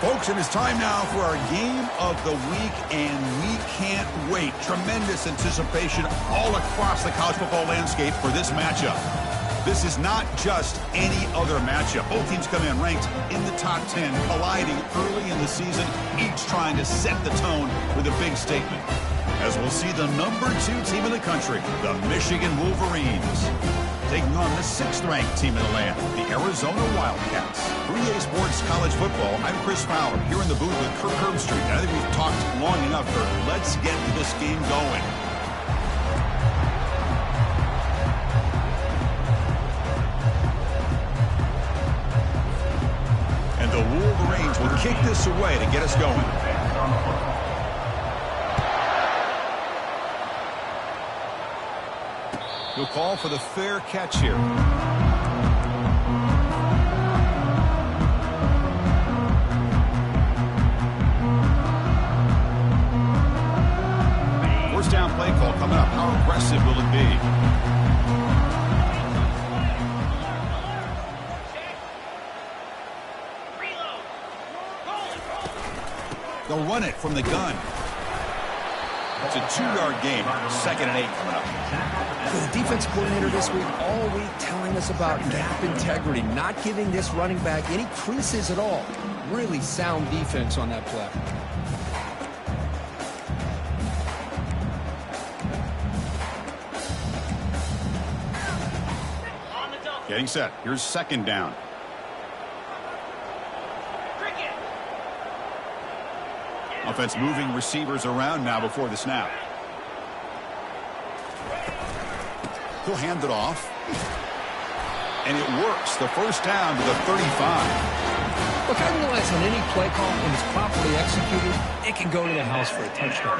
Folks, it is time now for our game of the week, and we can't wait. Tremendous anticipation all across the college football landscape for this matchup. This is not just any other matchup. Both teams come in ranked in the top 10, colliding early in the season, each trying to set the tone with a big statement. As we'll see the number 2 team in the country, the Michigan Wolverines, taking on the 6th-ranked team in the land, the Arizona Wildcats. 3A Sports College Football, I'm Chris Fowler, here in the booth with Kirk Herbstreit. I think we've talked long enough, Kirk. Let's get this game going. And the Wolverines will kick this away to get us going. He'll call for the fair catch here. First down play call coming up. How aggressive will it be? They'll run it from the gun. It's a 2-yard game. 2nd and 8 coming up. The defense coordinator this week, all week, telling us about gap integrity, not giving this running back any creases at all. Really sound defense on that play. Getting set. Here's 2nd down. Offense moving receivers around now before the snap. He'll hand it off. And it works. The first down to the 35. Look, I realize on any play call, when it's properly executed, it can go to the house for a touchdown.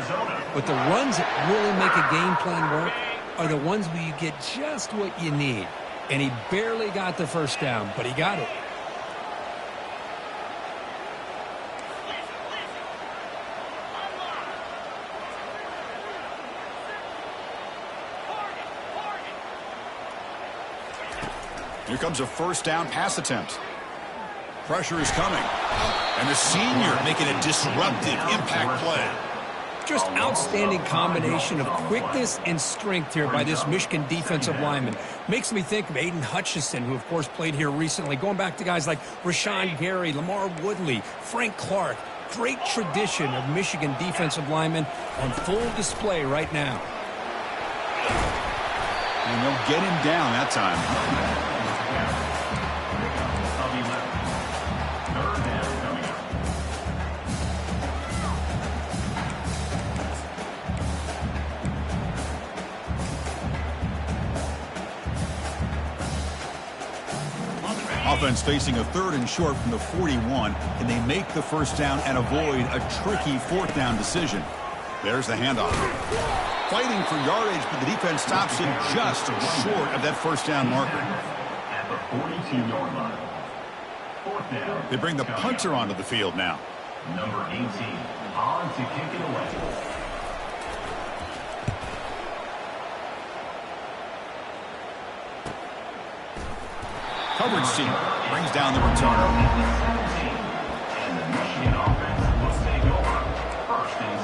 But the runs that really make a game plan work are the ones where you get just what you need. And he barely got the first down, but he got it. Here comes a first down pass attempt. Pressure is coming. And the senior making a disruptive impact play. Just outstanding combination of quickness and strength here by this Michigan defensive lineman. Makes me think of Aiden Hutchinson, who, of course, played here recently. Going back to guys like Rashawn Gary, Lamar Woodley, Frank Clark. Great tradition of Michigan defensive linemen on full display right now. And they'll get him down that time. Offense facing a 3rd and short from the 41. Can they make the first down and avoid a tricky 4th down decision? There's the handoff. Fighting for yardage, but the defense stops him just short of that first down marker. At the 42-yard line. 4th down. They bring the punter onto the field now. Number 18 on to kick it away. Coverage team brings down the returner. And the Michigan offense will take over. 1st and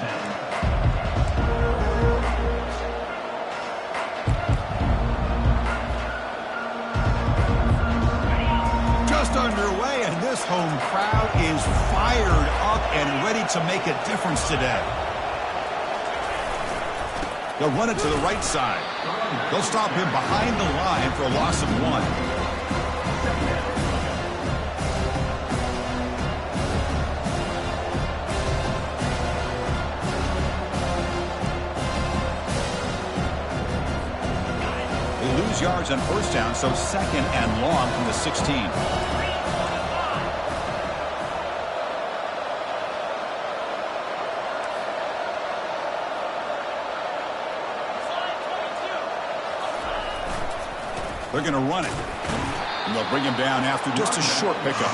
10. Just underway, and this home crowd is fired up and ready to make a difference today. They'll run it to the right side. They'll stop him behind the line for a loss of 1. Yards on first down, so 2nd and long from the 16. They're going to run it. And they'll bring him down after just a short pickup.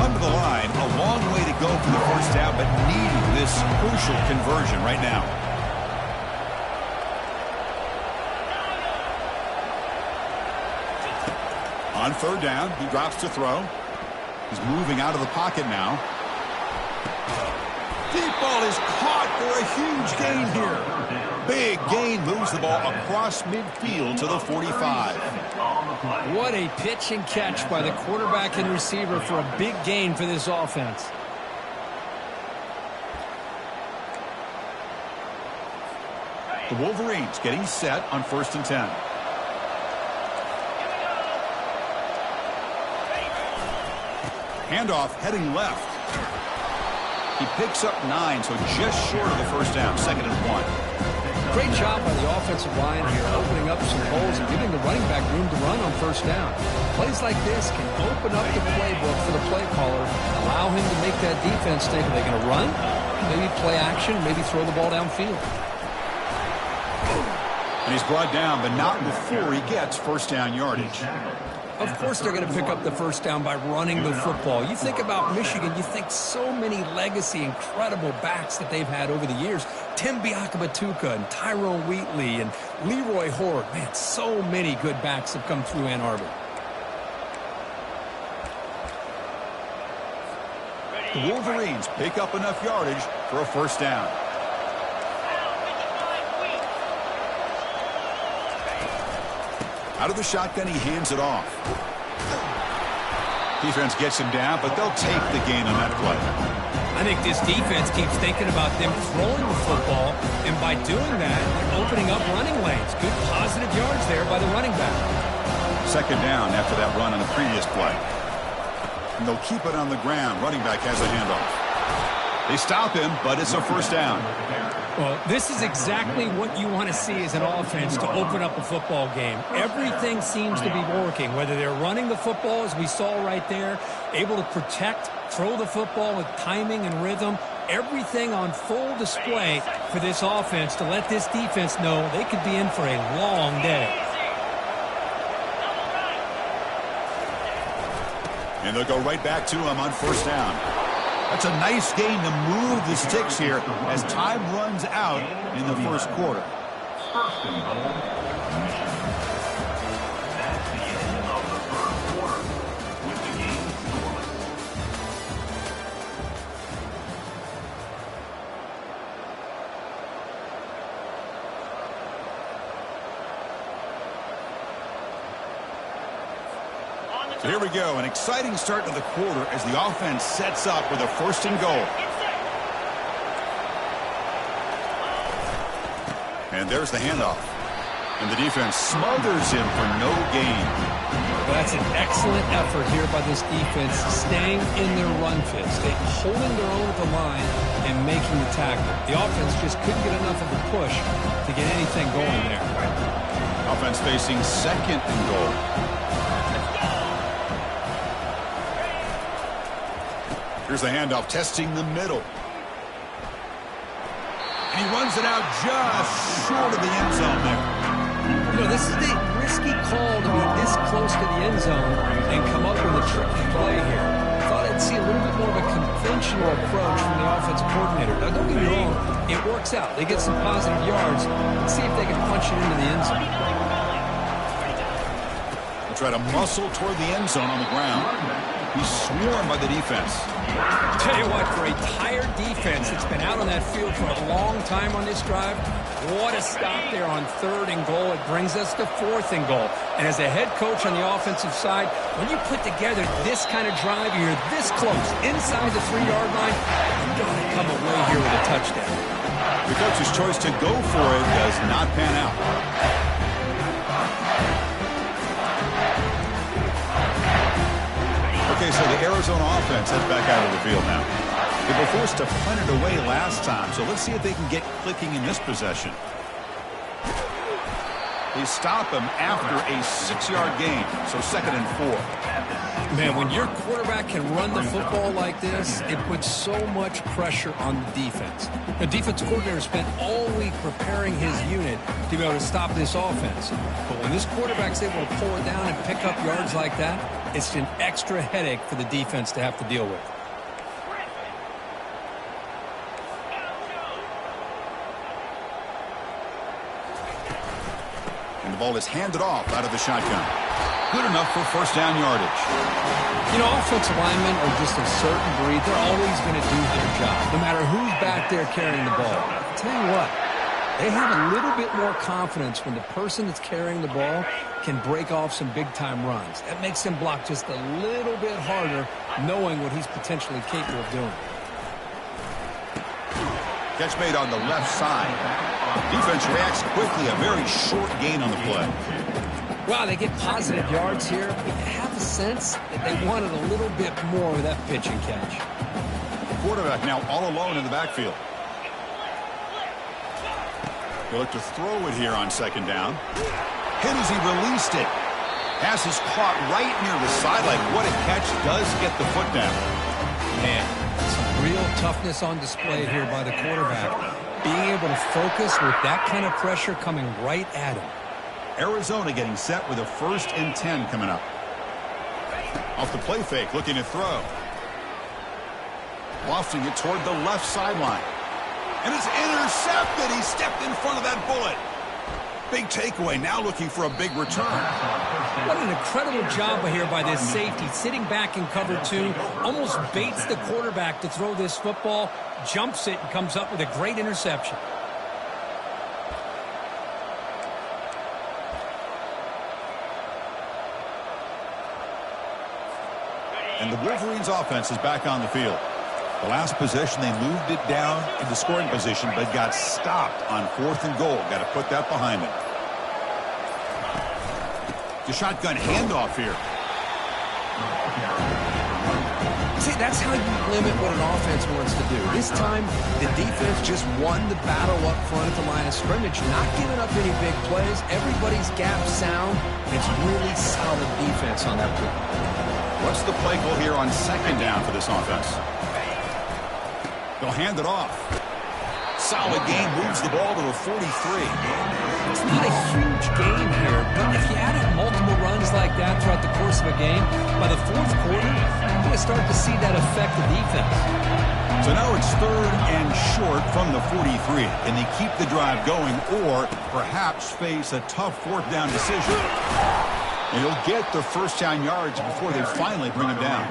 come to the line. A long way to go for the first down, but needing this crucial conversion right now. On third down, he drops to throw. He's moving out of the pocket now. Deep ball is caught for a huge gain here. Big gain, moves the ball across midfield to the 45. What a pitch and catch by the quarterback and receiver for a big gain for this offense. The Wolverines getting set on 1st and 10. Handoff heading left. He picks up 9, so just short of the first down. 2nd and 1. Great job by the offensive line here, opening up some holes and giving the running back room to run on 1st down. Plays like this can open up the playbook for the play caller, allow him to make that defense think, are they going to run? Maybe play action, maybe throw the ball downfield. And he's brought down, but not before he gets first down yardage. Of course they're going to pick up the first down by running the football. You think about Michigan, you think so many legacy, incredible backs that they've had over the years. Tim Biakabatuka and Tyrone Wheatley and Leroy Horde. Man, so many good backs have come through Ann Arbor. The Wolverines pick up enough yardage for a first down. Out of the shotgun, he hands it off. Defense gets him down, but they'll take the gain on that play. I think this defense keeps thinking about them throwing the football, and by doing that, they're opening up running lanes. Good positive yards there by the running back. 2nd down after that run on the previous play. And they'll keep it on the ground. Running back has a handoff. They stop him, but it's a first down. Well, this is exactly what you want to see as an offense to open up a football game. Everything seems to be working, whether they're running the football, as we saw right there, able to protect, throw the football with timing and rhythm, everything on full display for this offense to let this defense know they could be in for a long day. And they'll go right back to him on first down. That's a nice gain to move the sticks here as time runs out in the first quarter. First and goal, Michigan. That's the end of the first quarter with the game scoreless. So here we go, an exciting start to the quarter as the offense sets up with a 1st and goal. And there's the handoff. And the defense smothers him for no gain. That's an excellent effort here by this defense, staying in their run fit, holding their own at the line and making the tackle. The offense just couldn't get enough of a push to get anything going there. Offense facing 2nd and goal. Here's the handoff, testing the middle. And he runs it out just short of the end zone there. You know, this is a risky call to be this close to the end zone and come up with a tricky play here. Thought I'd see a little bit more of a conventional approach from the offensive coordinator. Now, don't get me wrong, it works out. They get some positive yards. Let's see if they can punch it into the end zone. They'll try to muscle toward the end zone on the ground. He's swarmed by the defense. Tell you what, for a tired defense that's been out on that field for a long time on this drive, what a stop there on 3rd and goal. It brings us to 4th and goal. And as a head coach on the offensive side, when you put together this kind of drive, you're this close, inside the 3-yard line, you've got to come away here with a touchdown. The coach's choice to go for it does not pan out. Okay, so the Arizona offense heads back out of the field now. They were forced to punt it away last time, so let's see if they can get clicking in this possession. They stop him after a 6-yard gain, so 2nd and 4. Man, when your quarterback can run the football like this, it puts so much pressure on the defense. The defensive coordinator spent all week preparing his unit to be able to stop this offense. But when this quarterback's able to pull it down and pick up yards like that, it's an extra headache for the defense to have to deal with. And the ball is handed off out of the shotgun. Good enough for first down yardage. You know, offensive linemen are just a certain breed. They're always going to do their job, no matter who's back there carrying the ball. I'll tell you what, they have a little bit more confidence when the person that's carrying the ball can break off some big-time runs. That makes him block just a little bit harder, knowing what he's potentially capable of doing. Catch made on the left side. Defense reacts quickly, a very short gain on the play. Wow, they get positive yards here, but you have a sense that they wanted a little bit more with that pitch and catch. The quarterback now all alone in the backfield. He'll look to throw it here on second down. Hit as he released it. Pass is caught right near the sideline. What a catch, does get the foot down. Man, some real toughness on display here by the quarterback. Being able to focus with that kind of pressure coming right at him. Arizona getting set with a 1st and 10 coming up. Off the play fake, looking to throw. Lofting it toward the left sideline. And it's intercepted. He stepped in front of that bullet. Big takeaway, now looking for a big return. What an incredible job here by this safety. Sitting back in cover 2, almost baits the quarterback to throw this football, jumps it, and comes up with a great interception. And the Wolverines offense is back on the field. The last possession, they moved it down into scoring position, but got stopped on 4th and goal. Got to put that behind them. The shotgun handoff here. See, that's how you limit what an offense wants to do. This time, the defense just won the battle up front at the line of scrimmage, not giving up any big plays. Everybody's gap sound. It's really solid defense on that play. What's the play call here on second down for this offense? They'll hand it off. Solid gain, moves the ball to the 43. It's not a huge gain here, but if you add up multiple runs like that throughout the course of a game, by the 4th quarter, you're going to start to see that affect the defense. So now it's 3rd and short from the 43. Can they keep the drive going or perhaps face a tough 4th down decision? And he'll get the first down yards before they finally bring him down.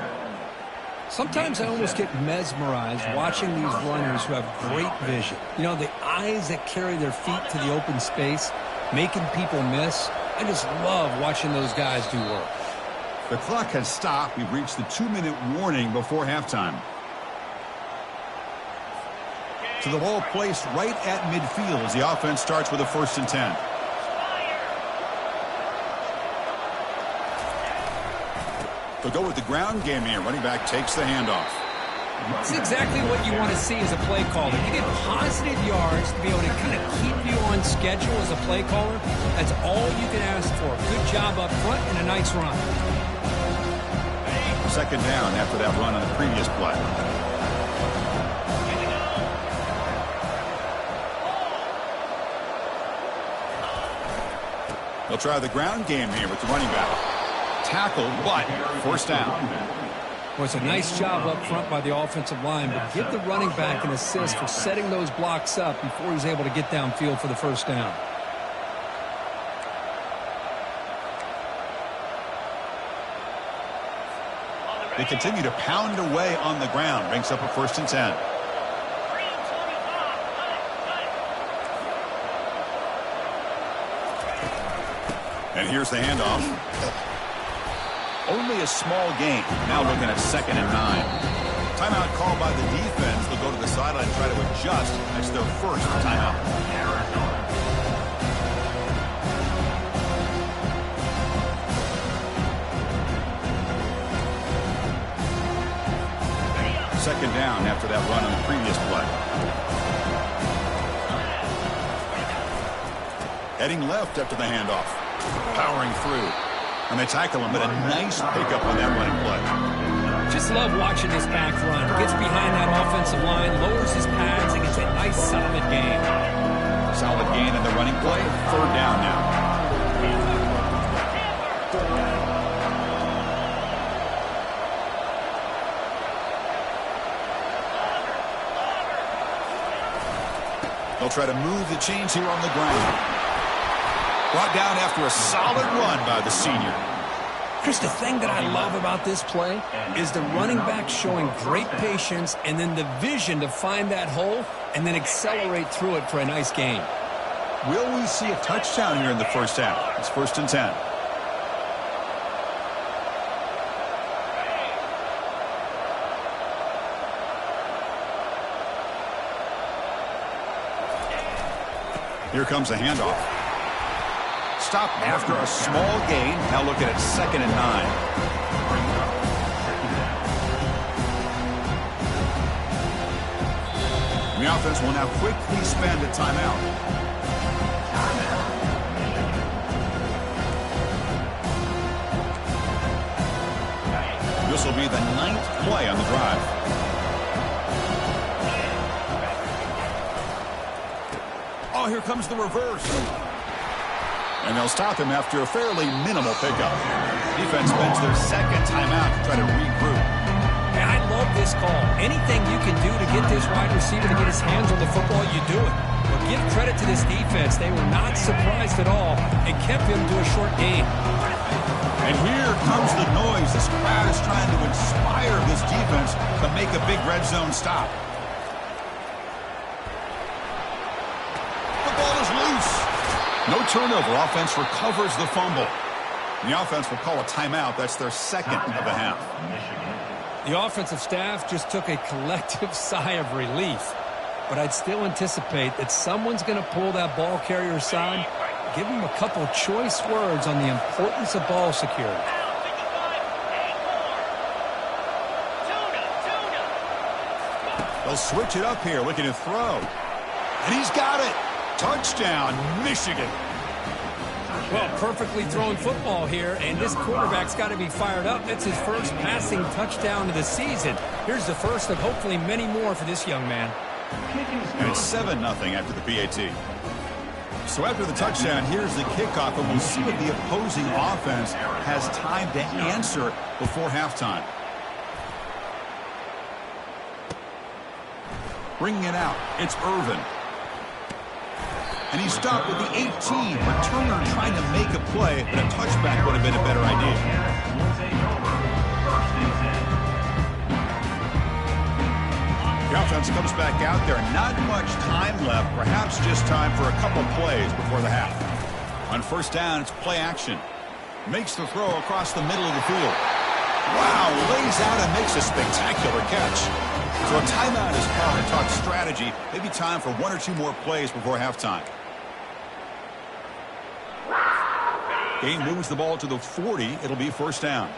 Sometimes I almost get mesmerized watching these runners who have great vision. You know, the eyes that carry their feet to the open space, making people miss. I just love watching those guys do work. The clock has stopped. We've reached the 2-minute warning before halftime. To the ball placed right at midfield as the offense starts with a 1st and 10. They'll go with the ground game here. Running back takes the handoff. This is exactly what you want to see as a play caller. You get positive yards to be able to kind of keep you on schedule as a play caller. That's all you can ask for. Good job up front and a nice run. Second down after that run on the previous play. They'll try the ground game here with the running back. Tackled, but 1st down. Well, it's a nice job up front by the offensive line, but give the running back an assist for setting those blocks up before he's able to get downfield for the 1st down. They continue to pound away on the ground. Brings up a 1st and 10. And here's the handoff. Only a small gain. Now looking at 2nd and 9. Timeout called by the defense. They'll go to the sideline and try to adjust. That's their 1st timeout. Second down after that run on the previous play. Heading left after the handoff. Powering through. And they tackle him, but a nice pickup on that running play. Just love watching this back run. Gets behind that offensive line, lowers his pads, and gets a nice solid gain. Solid gain in the running play. Third down now. They'll try to move the chains here on the ground. Brought down after a solid run by the senior. Chris, the thing that I love about this play is the running back showing great patience and then the vision to find that hole and then accelerate through it for a nice gain. Will we see a touchdown here in the first half? It's 1st and 10. Here comes a handoff. Stop after a small gain. Now looking at 2nd and 9. The offense will now quickly spend a timeout. This will be the 9th play on the drive. Oh, here comes the reverse. And they'll stop him after a fairly minimal pickup. Defense spends their 2nd timeout to try to regroup. Hey, I love this call. Anything you can do to get this wide receiver to get his hands on the football, you do it. But give credit to this defense. They were not surprised at all and kept him to a short gain. And here comes the noise. This crowd is trying to inspire this defense to make a big red zone stop. The ball is loose. No turnover. Offense recovers the fumble. The offense will call a timeout. That's their 2nd of the half. The offensive staff just took a collective sigh of relief. But I'd still anticipate that someone's going to pull that ball carrier aside, give him a couple choice words on the importance of ball security. They'll switch it up here, looking to throw. And he's got it. Touchdown, Michigan. Well, perfectly thrown football here, and this quarterback's got to be fired up. That's his first passing touchdown of the season. Here's the first of hopefully many more for this young man. And it's 7-0 after the PAT. So after the touchdown, here's the kickoff, and we'll see if the opposing offense has time to answer before halftime. Bringing it out, it's Irvin. And he stopped with the 18. Returner trying to make a play, but a touchback would have been a better idea. The offense comes back out there. Not much time left. Perhaps just time for a couple plays before the half. On 1st down, it's play action. Makes the throw across the middle of the field. Wow, lays out and makes a spectacular catch. So a timeout is called to talk strategy. Maybe time for 1 or 2 more plays before halftime. Game moves the ball to the 40. It'll be 1st down.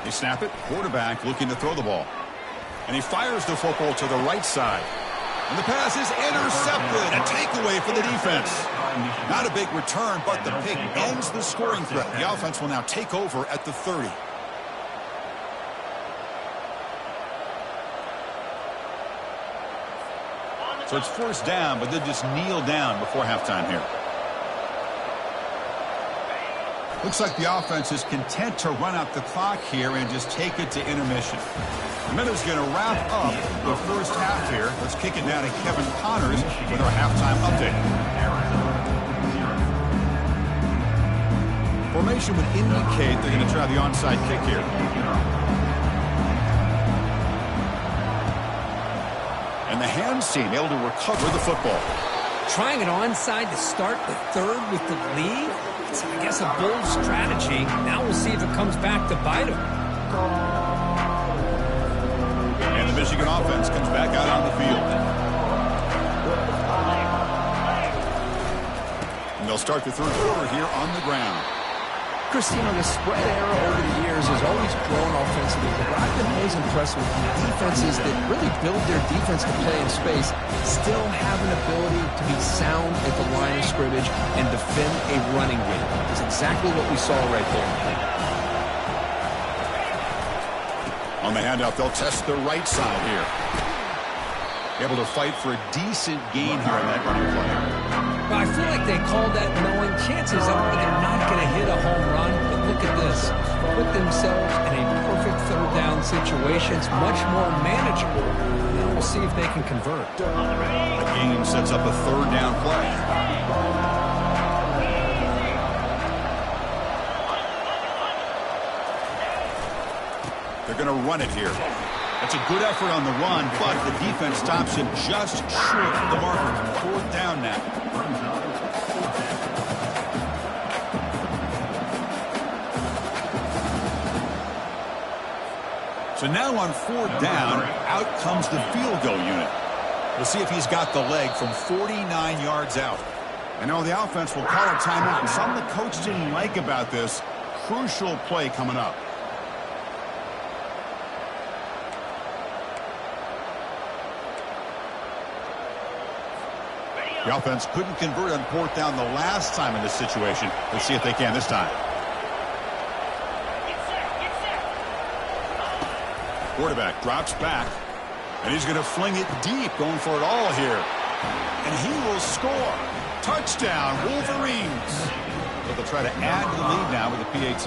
They snap it. Quarterback looking to throw the ball. And he fires the football to the right side. And the pass is intercepted. A takeaway for the defense. Not a big return, but the pick ends the scoring threat. The offense will now take over at the 30. So it's 1st down, but they'll just kneel down before halftime here. Looks like the offense is content to run out the clock here and just take it to intermission. The Minnows going to wrap up the first half here. Let's kick it down to Kevin Connors with our halftime update. Formation would indicate they're going to try the onside kick here. And the hands team able to recover the football. Trying it onside to start the 3rd with the lead? It's, I guess, a bold strategy. Now we'll see if it comes back to bite them. And the Michigan offense comes back out on the field. And they'll start the 3rd quarter here on the ground. Christine, the spread era over the years has always grown offensively, but what I've been always impressed with defenses that really build their defense to play in space still have an ability to be sound at the line of scrimmage and defend a running game. That's exactly what we saw right there. On the handoff, they'll test the right side here. Able to fight for a decent gain here on that running play. Well, I feel like they called that knowing chances are they're not going to hit a home run, but look at this. Put themselves in a perfect third down situation. It's much more manageable. Now we'll see if they can convert. The game sets up a third down play. They're going to run it here. That's a good effort on the run, but the defense stops him just short of the marker. Fourth down now. So now on fourth down, out comes the field goal unit. We'll see if he's got the leg from 49 yards out. I know the offense will call a timeout, and something the coach didn't like about this. Crucial play coming up. The offense couldn't convert on fourth down the last time in this situation. Let's see if they can this time. Quarterback drops back, and he's going to fling it deep, going for it all here. And he will score. Touchdown, Wolverines. But they'll try to add to the lead now with a PAT.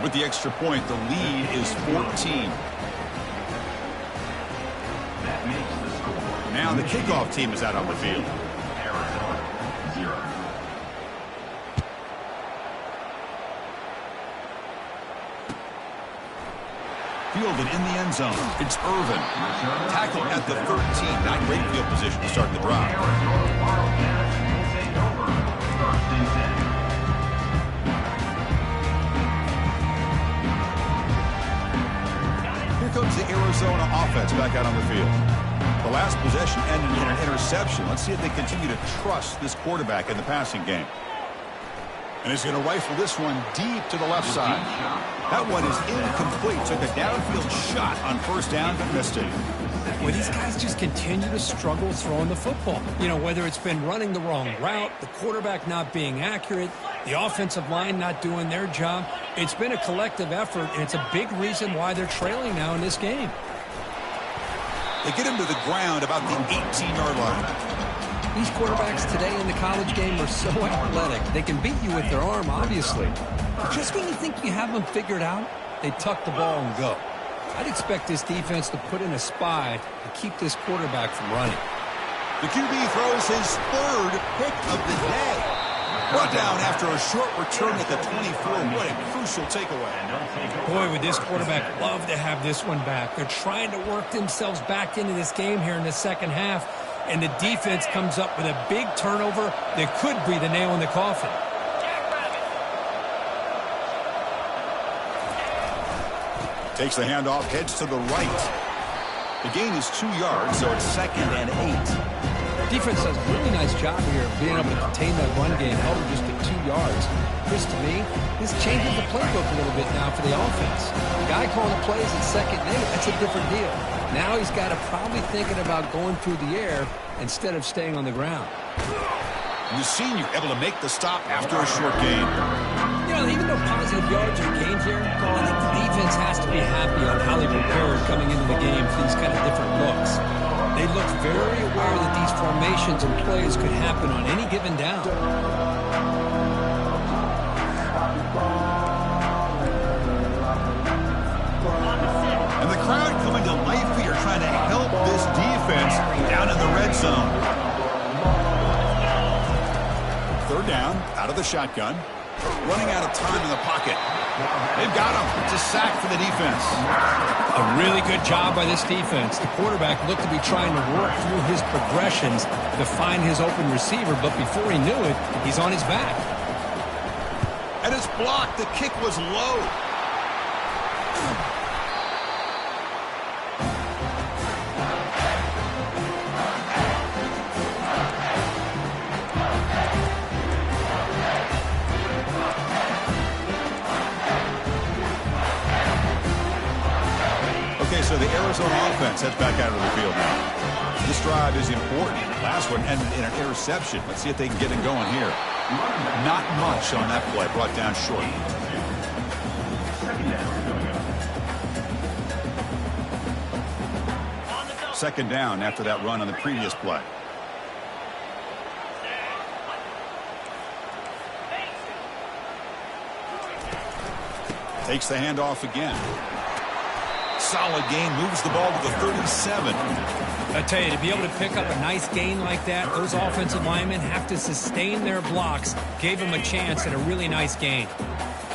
With the extra point, the lead is 14. Now the kickoff team is out on the field. Arizona, 0. Fielded in the end zone. It's Irvin. Tackle at the 13. Not great field position to start the drive. Here comes the Arizona offense back out on the field. The last possession ended in an interception. Let's see if they continue to trust this quarterback in the passing game. And he's going to rifle this one deep to the left side. That one is incomplete. Took a downfield shot on first down, but missed it. Well, these guys just continue to struggle throwing the football. You know, whether it's been running the wrong route, the quarterback not being accurate, the offensive line not doing their job. It's been a collective effort, and it's a big reason why they're trailing now in this game. They get him to the ground about the 18-yard line. These quarterbacks today in the college game are so athletic. They can beat you with their arm, obviously. But just when you think you have them figured out, they tuck the ball and go. I'd expect this defense to put in a spy to keep this quarterback from running. The QB throws his third pick of the day. Brought down after a short return at the 24. What a crucial takeaway. Boy, would this quarterback love to have this one back. They're trying to work themselves back into this game here in the second half. And the defense comes up with a big turnover that could be the nail in the coffin. Takes the handoff, heads to the right. The gain is 2 yards, so it's 2nd and 8. Defense does a really nice job here of being able to contain that run game, held it just at 2 yards. Chris, to me, this changes the playbook a little bit now for the offense. The guy calling the plays at 2nd and 8, that's a different deal. Now he's got to probably thinking about going through the air instead of staying on the ground. And the senior able to make the stop after a short gain. You know, even though positive yards are gained here, I think the defense has to be happy on how they prepared coming into the game for these kind of different looks. They look very aware that these formations and plays could happen on any given down. And the crowd coming to life here, trying to help this defense down in the red zone. Third down, out of the shotgun. Running out of time in the pocket. They've got him. It's a sack for the defense. A really good job by this defense. The quarterback looked to be trying to work through his progressions to find his open receiver, but before he knew it, he's on his back. And it's blocked. The kick was low. So the Arizona offense heads back out of the field now. This drive is important. Last one ended in an interception. Let's see if they can get it going here. Not much on that play. Brought down short. Second down after that run on the previous play. Takes the handoff again. Solid gain, moves the ball to the 37. I tell you, to be able to pick up a nice gain like that, those offensive linemen have to sustain their blocks. Gave them a chance at a really nice gain.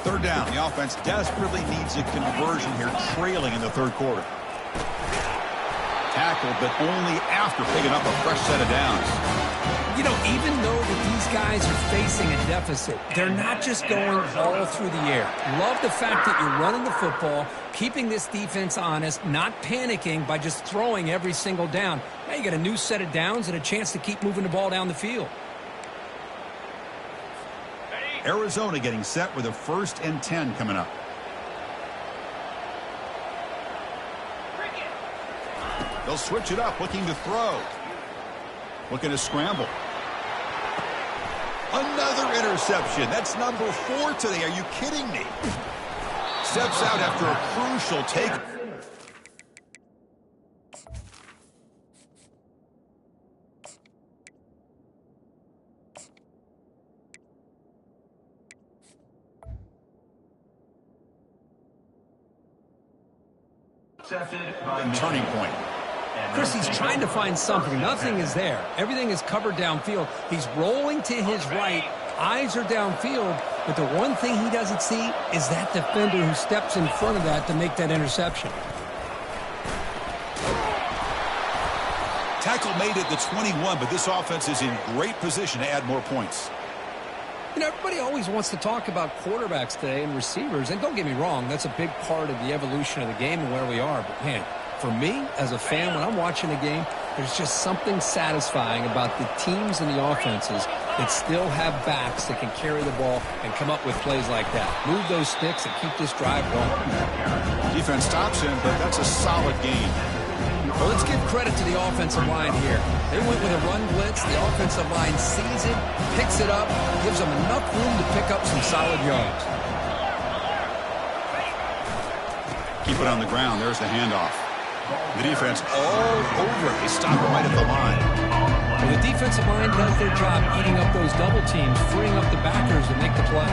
Third down. The offense desperately needs a conversion here, trailing in the third quarter. Tackled, but only after picking up a fresh set of downs. You know, even though that these guys are facing a deficit, they're not just going all through the air. Love the fact that you're running the football, keeping this defense honest, not panicking by just throwing every single down. Now you got a new set of downs and a chance to keep moving the ball down the field. Arizona getting set with a 1st and 10 coming up. They'll switch it up, looking to throw. Looking to scramble. Another interception. That's number 4 today. Are you kidding me? Steps out after a crucial take. Turning point. Chris, he's trying to find something. Nothing is there. Everything is covered downfield. He's rolling to his right. Eyes are downfield. But the one thing he doesn't see is that defender who steps in front of that to make that interception. Tackle made at the 21, but this offense is in great position to add more points. You know, everybody always wants to talk about quarterbacks today and receivers. And don't get me wrong, that's a big part of the evolution of the game and where we are. But, man, for me, as a fan, when I'm watching a game, there's just something satisfying about the teams and the offenses that still have backs that can carry the ball and come up with plays like that. Move those sticks and keep this drive going. Defense stops him, but that's a solid game. Well, let's give credit to the offensive line here. They went with a run blitz. The offensive line sees it, picks it up, gives them enough room to pick up some solid yards. Keep it on the ground. There's the handoff. The defense all over it. They stop it right at the line. Well, the defensive line does their job eating up those double teams, freeing up the backers to make the play.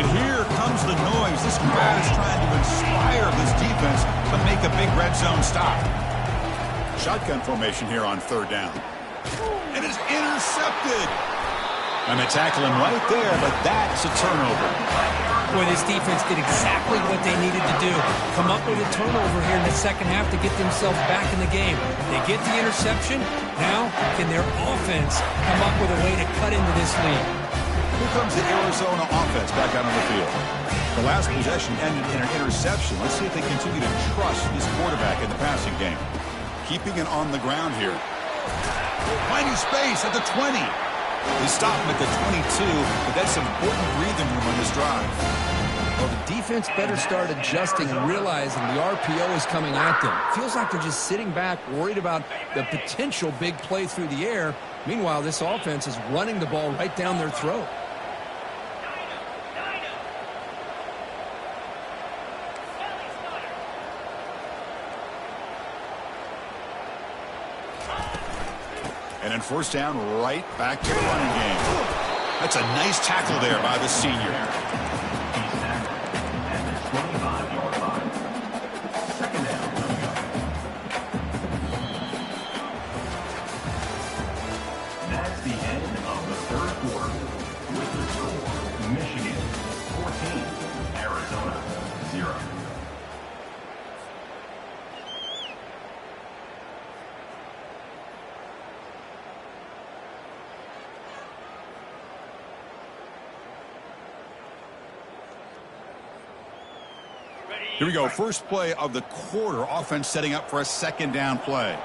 And here comes the noise. This crowd is trying to inspire this defense to make a big red zone stop. Shotgun formation here on 3rd down. And it's intercepted. And they tackle him right there, but that's a turnover. Boy, this defense did exactly what they needed to do. Come up with a turnover here in the second half to get themselves back in the game. They get the interception. Now, can their offense come up with a way to cut into this lead? Here comes the Arizona offense back out on the field. The last possession ended in an interception. Let's see if they continue to trust this quarterback in the passing game. Keeping it on the ground here. Finding space at the 20. They stop him at the 22, but that's some important breathing room on this drive. Well, the defense better start adjusting and realizing the RPO is coming at them. Feels like they're just sitting back, worried about the potential big play through the air. Meanwhile, this offense is running the ball right down their throat. And then 1st down, right back to the running game. That's a nice tackle there by the senior. That's the end of the 3rd quarter. With the score, Michigan 14, Arizona 0. Here we go. First play of the quarter. Offense setting up for a 2nd down play.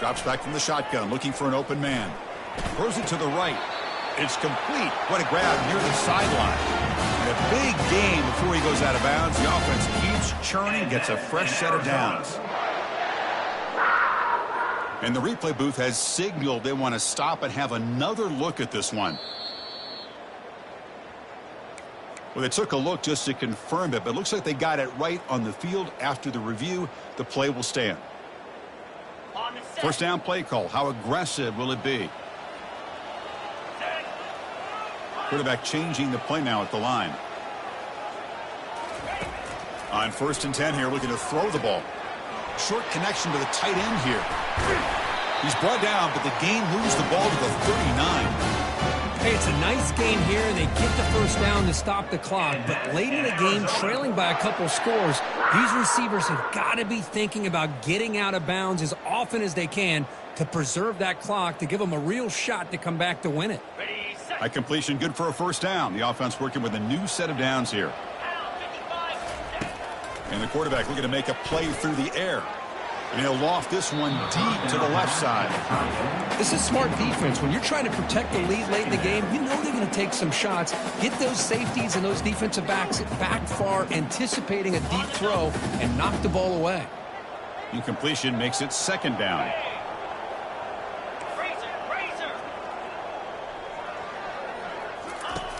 Drops back from the shotgun, looking for an open man. Throws it to the right. It's complete. What a grab near the sideline. And a big gain before he goes out of bounds. The offense keeps churning, gets a fresh set of downs. And the replay booth has signaled they want to stop and have another look at this one. Well, they took a look just to confirm it, but it looks like they got it right on the field. After the review, the play will stand. First down play call. How aggressive will it be? Quarterback changing the play now at the line. On 1st and 10 here, looking to throw the ball. Short connection to the tight end here. He's brought down, but the gain moves the ball to the 39. Hey, it's a nice gain here, and they get the first down to stop the clock. But late in the game, trailing by a couple scores, these receivers have got to be thinking about getting out of bounds as often as they can to preserve that clock, to give them a real shot to come back to win it. High completion, good for a first down. The offense working with a new set of downs here. And the quarterback looking to make a play through the air. And he'll loft this one deep to the left side. This is smart defense. When you're trying to protect the lead late in the game, you know they're going to take some shots, get those safeties and those defensive backs back far, anticipating a deep throw, and knock the ball away. Incompletion makes it 2nd down.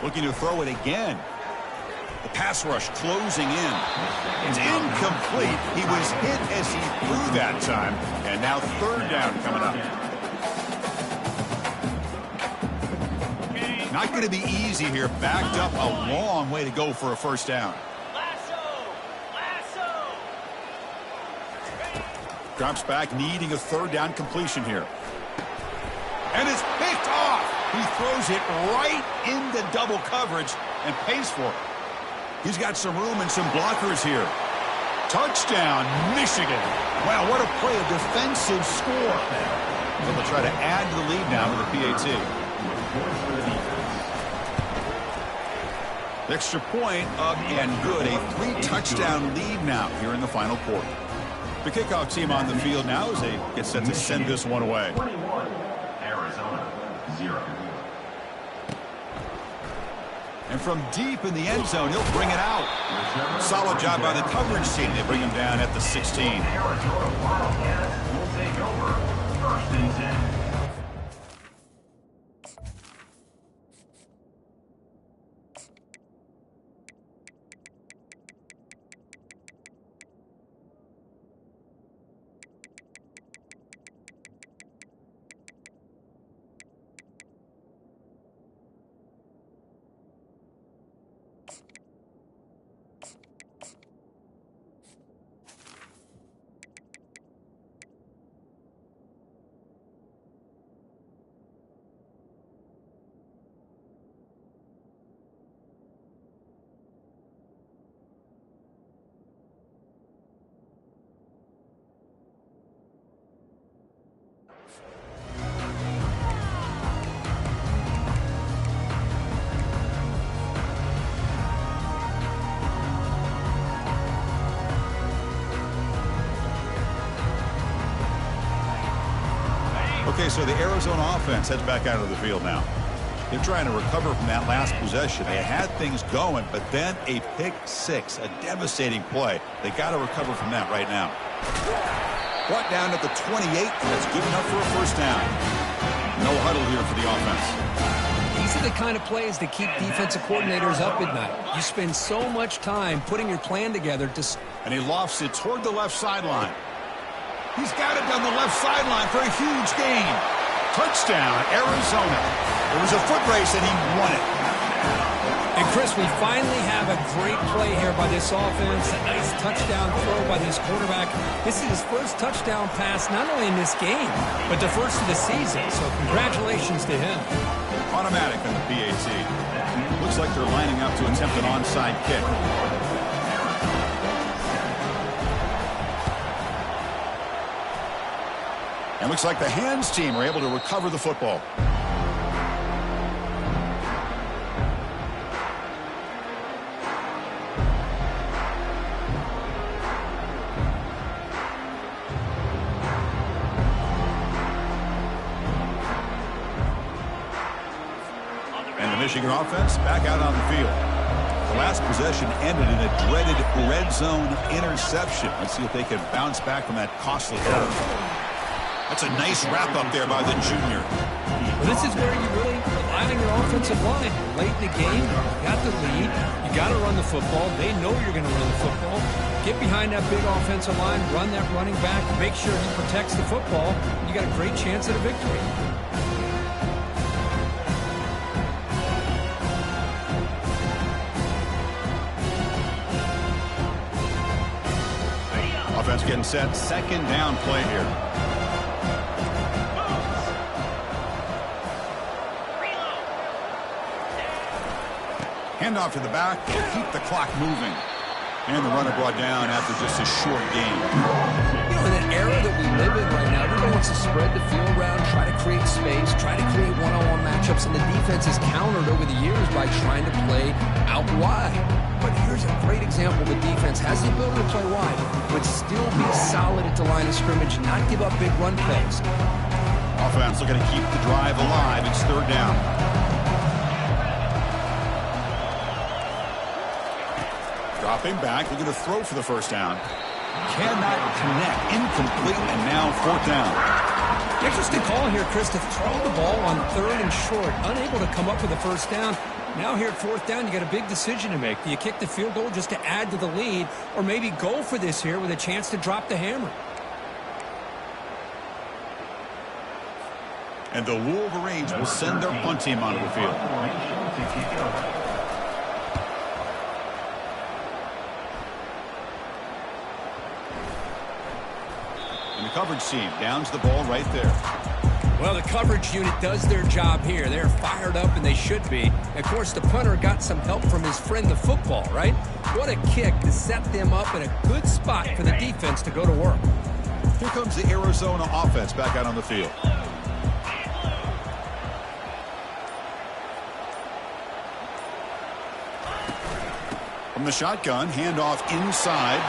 Looking to throw it again. The pass rush closing in. It's incomplete. He was hit as he threw that time. And now 3rd down coming up. Not going to be easy here. Backed up a long way to go for a first down. Drops back, needing a 3rd down completion here. And it's picked off. He throws it right into double coverage and pays for it. He's got some room and some blockers here. Touchdown, Michigan. Wow, what a play, a defensive score. And they'll try to add to the lead now with the PAT. The extra point up and good. A 3-touchdown lead now here in the final quarter. The kickoff team on the field now as they get set to send this one away. 21, Arizona, 0. And from deep in the end zone, he'll bring it out. Solid job by the coverage team. They bring him down at the 16. Arizona Wildcats will take over 1st and 10. Okay, so the Arizona offense heads back out of the field now. They're trying to recover from that last possession. They had things going, but then a pick six, a devastating play. They got to recover from that right now. Brought down at the 28, and that's good enough for a first down. No huddle here for the offense. These are the kind of plays that keep defensive coordinators up at night. You spend so much time putting your plan together to... And he lofts it toward the left sideline. He's got it down the left sideline for a huge gain. Touchdown, Arizona. It was a foot race, and he won it. And, Chris, we finally have a great play here by this offense. A nice touchdown throw by this quarterback. This is his first touchdown pass, not only in this game, but the first of the season. So congratulations to him. Automatic on the PAT. Looks like they're lining up to attempt an onside kick. And looks like the hands team are able to recover the football. And the Michigan offense back out on the field. The last possession ended in a dreaded red zone interception. Let's see if they can bounce back from that costly error. That's a nice wrap up there by the junior. Well, this is where you really rely on your offensive line. Late in the game, you got the lead. You got to run the football. They know you're going to run the football. Get behind that big offensive line, run that running back, make sure he protects the football. You got a great chance at a victory. Offense getting set. Second down play here. Handoff to the back. They'll keep the clock moving. And the runner brought down after just a short game. You know, in an era that we live in right now, everybody wants to spread the field around, try to create space, try to create one-on-one matchups, and the defense is countered over the years by trying to play out wide. But here's a great example. The defense has the ability to play wide, but still be solid at the line of scrimmage, not give up big run plays. Offense looking to keep the drive alive. It's third down. Dropping back, looking to throw for the first down. Cannot connect, incomplete, and now fourth down. Interesting call here, Chris, to throw the ball on third and short, unable to come up with a first down. Now here at fourth down, you got a big decision to make. Do you kick the field goal just to add to the lead, or maybe go for this here with a chance to drop the hammer? And the Wolverines will send their punt team onto the field. Coverage team downs the ball right there. Well, the coverage unit does their job here. They're fired up, and they should be. Of course, the punter got some help from his friend, the football, right? What a kick to set them up in a good spot for the defense to go to work. Here comes the Arizona offense back out on the field. From the shotgun, handoff inside.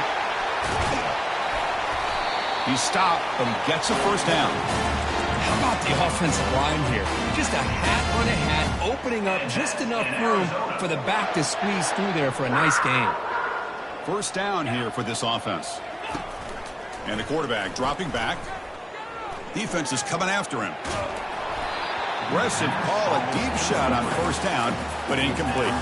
He's stopped, but he gets a first down. How about the offensive line here? Just a hat on a hat, opening up just enough room for the back to squeeze through there for a nice gain. First down here for this offense. And the quarterback dropping back. Defense is coming after him. Aggressive call, a deep shot on first down, but incomplete.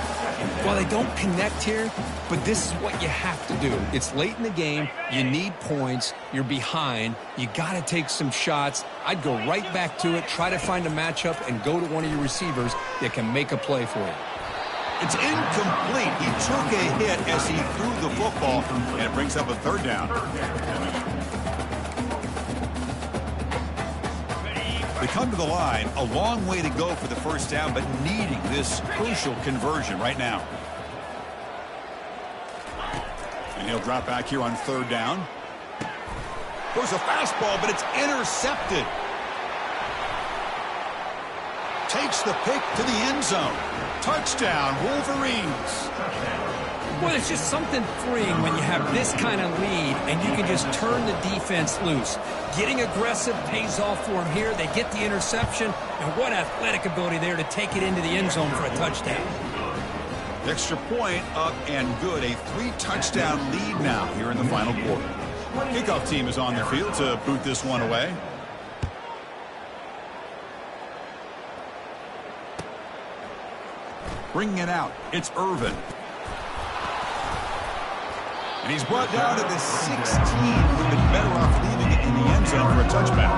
Well, they don't connect here, but this is what you have to do. It's late in the game. You need points. You're behind. You got to take some shots. I'd go right back to it, try to find a matchup, and go to one of your receivers that can make a play for you. It's incomplete. He took a hit as he threw the football, and it brings up a third down. They come to the line, a long way to go for the first down, but needing this crucial conversion right now. And he'll drop back here on third down. There's a fastball, but it's intercepted. Takes the pick to the end zone. Touchdown, Wolverines. Well, it's just something freeing when you have this kind of lead and you can just turn the defense loose. Getting aggressive pays off for them here. They get the interception, and what athletic ability there to take it into the end zone for a touchdown. Extra point up and good. A 3-touchdown lead now here in the final quarter. Kickoff team is on the field to boot this one away. Bringing it out, it's Irvin. And he's brought down to the 16. Would have been better off leaving it in the end zone for a touchback.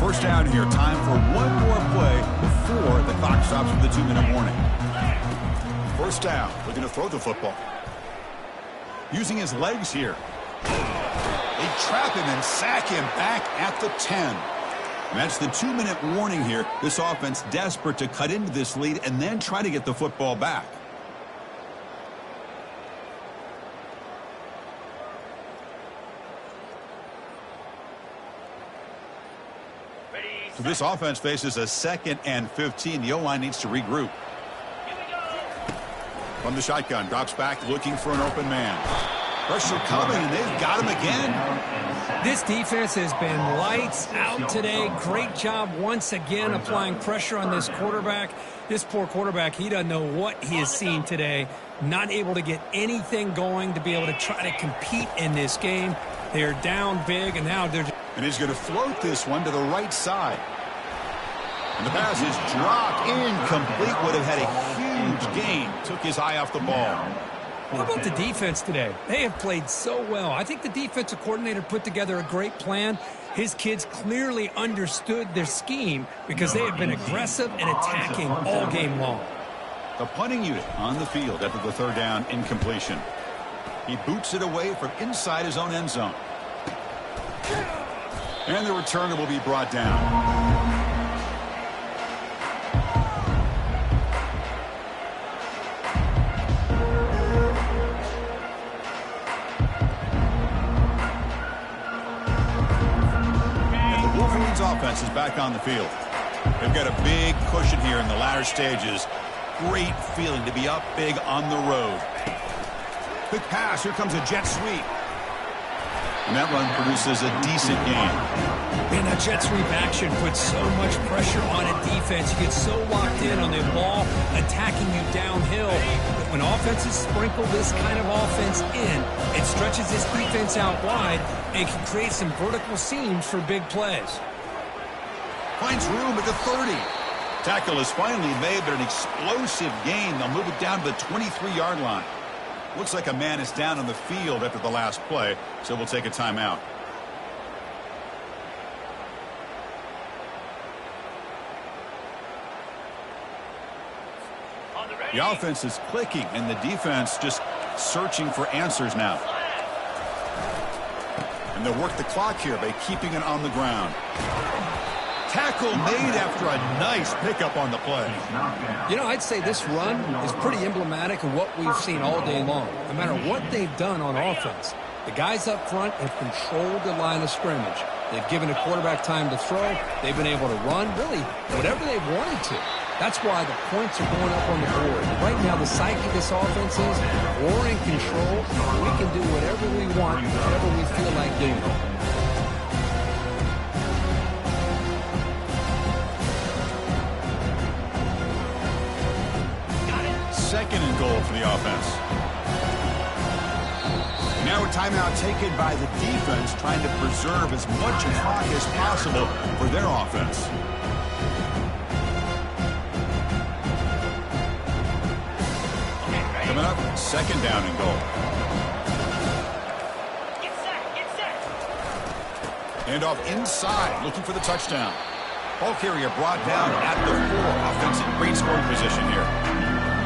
First down here. Time for one more play before the clock stops for the 2-minute warning. First down. Looking to throw the football. Using his legs here. They trap him and sack him back at the 10. And that's the 2-minute warning here. This offense desperate to cut into this lead and then try to get the football back. So this offense faces a 2nd and 15. The O-line needs to regroup. From the shotgun, drops back looking for an open man. Pressure coming, and they've got him again. This defense has been lights out today. Great job once again applying pressure on this quarterback. This poor quarterback, he doesn't know what he has seen today. Not able to get anything going to be able to try to compete in this game. They're down big, and now they're... And he's going to float this one to the right side. And the pass is dropped, incomplete. Would have had a huge gain. Took his eye off the ball. What about the defense today? They have played so well. I think the defensive coordinator put together a great plan. His kids clearly understood their scheme because they have been aggressive and attacking all game long. The punting unit on the field after the third down incompletion. He boots it away from inside his own end zone. And the returner will be brought down. Offense is back on the field. They've got a big cushion here in the latter stages. Great feeling to be up big on the road. Quick pass. Here comes a jet sweep. And that run produces a decent gain. Man, that jet sweep action puts so much pressure on a defense. You get so locked in on the ball attacking you downhill. But when offenses sprinkle this kind of offense in, it stretches this defense out wide and can create some vertical seams for big plays. Finds room at the 30. Tackle is finally made, but an explosive gain. They'll move it down to the 23-yard line. Looks like a man is down on the field after the last play, so we'll take a timeout. The offense is clicking, and the defense just searching for answers now. And they'll work the clock here by keeping it on the ground. Tackle made after a nice pickup on the play. You know, I'd say this run is pretty emblematic of what we've seen all day long. No matter what they've done on offense, the guys up front have controlled the line of scrimmage. They've given the quarterback time to throw. They've been able to run, really, whatever they've wanted to. That's why the points are going up on the board. Right now, the psyche of this offense is we're in control. We can do whatever we want, whatever we feel like doing. Second and goal for the offense. Now a timeout taken by the defense, trying to preserve as much clock as possible for their offense. Coming up, second down and goal. Hand off inside, looking for the touchdown. Ball carrier brought down at the 4. Offensive great scoring position here.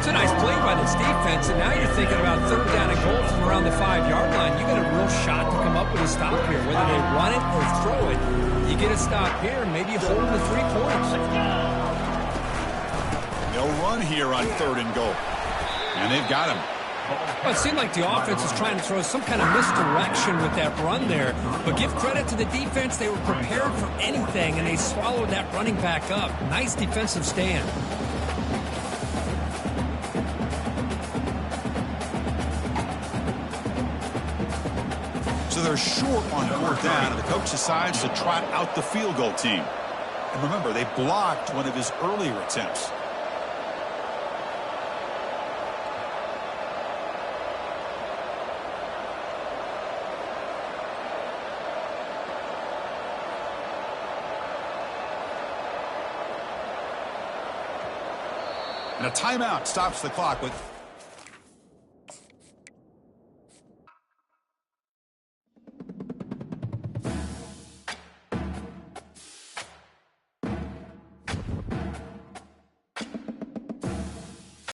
It's a nice play by this defense, and now you're thinking about third down and goal from around the 5-yard line. You got a real shot to come up with a stop here. Whether they run it or throw it, you get a stop here, and maybe you hold the 3 points. They'll run here on third and goal. And they've got him. Well, it seemed like the offense is trying to throw some kind of misdirection with that run there. But give credit to the defense. They were prepared for anything, and they swallowed that running back up. Nice defensive stand. So they're short on fourth down, and the coach decides to trot out the field goal team. And remember, they blocked one of his earlier attempts. And a timeout stops the clock with